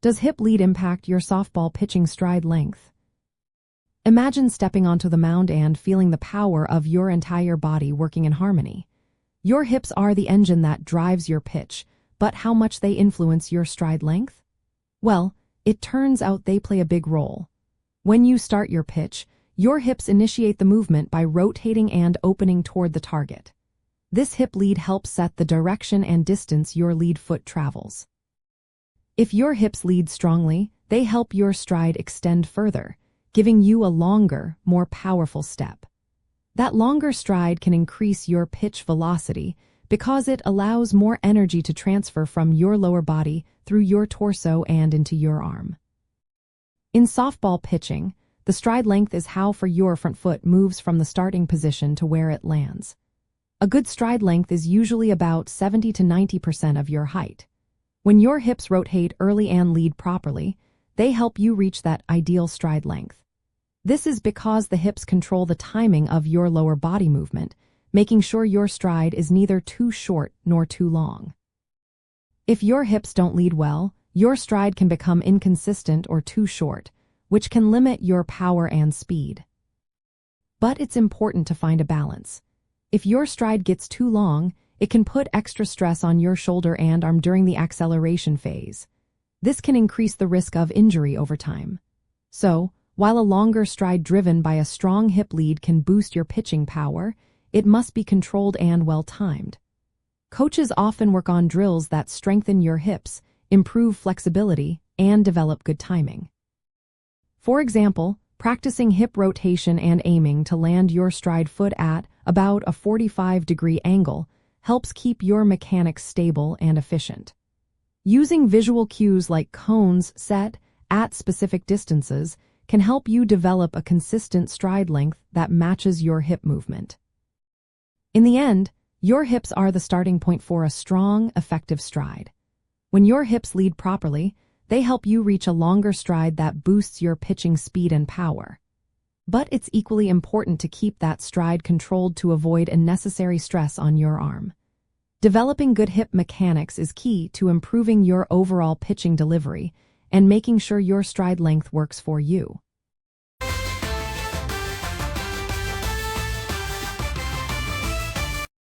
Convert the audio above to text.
Does hip lead impact your softball pitching stride length? Imagine stepping onto the mound and feeling the power of your entire body working in harmony. Your hips are the engine that drives your pitch, but how much they influence your stride length? Well, it turns out they play a big role. When you start your pitch, your hips initiate the movement by rotating and opening toward the target. This hip lead helps set the direction and distance your lead foot travels. If your hips lead strongly, they help your stride extend further, giving you a longer, more powerful step. That longer stride can increase your pitch velocity because it allows more energy to transfer from your lower body through your torso and into your arm. In softball pitching, the stride length is how far your front foot moves from the starting position to where it lands. A good stride length is usually about 70 to 90% of your height. When your hips rotate early and lead properly, they help you reach that ideal stride length. This is because the hips control the timing of your lower body movement, making sure your stride is neither too short nor too long. If your hips don't lead well, your stride can become inconsistent or too short, which can limit your power and speed. But it's important to find a balance. If your stride gets too long, it can put extra stress on your shoulder and arm during the acceleration phase. This can increase the risk of injury over time. So, while a longer stride driven by a strong hip lead can boost your pitching power, it must be controlled and well-timed. Coaches often work on drills that strengthen your hips, improve flexibility, and develop good timing. For example, practicing hip rotation and aiming to land your stride foot at about a 45-degree angle helps keep your mechanics stable and efficient. Using visual cues like cones set at specific distances can help you develop a consistent stride length that matches your hip movement. In the end, your hips are the starting point for a strong, effective stride. When your hips lead properly, they help you reach a longer stride that boosts your pitching speed and power. But it's equally important to keep that stride controlled to avoid unnecessary stress on your arm. Developing good hip mechanics is key to improving your overall pitching delivery and making sure your stride length works for you.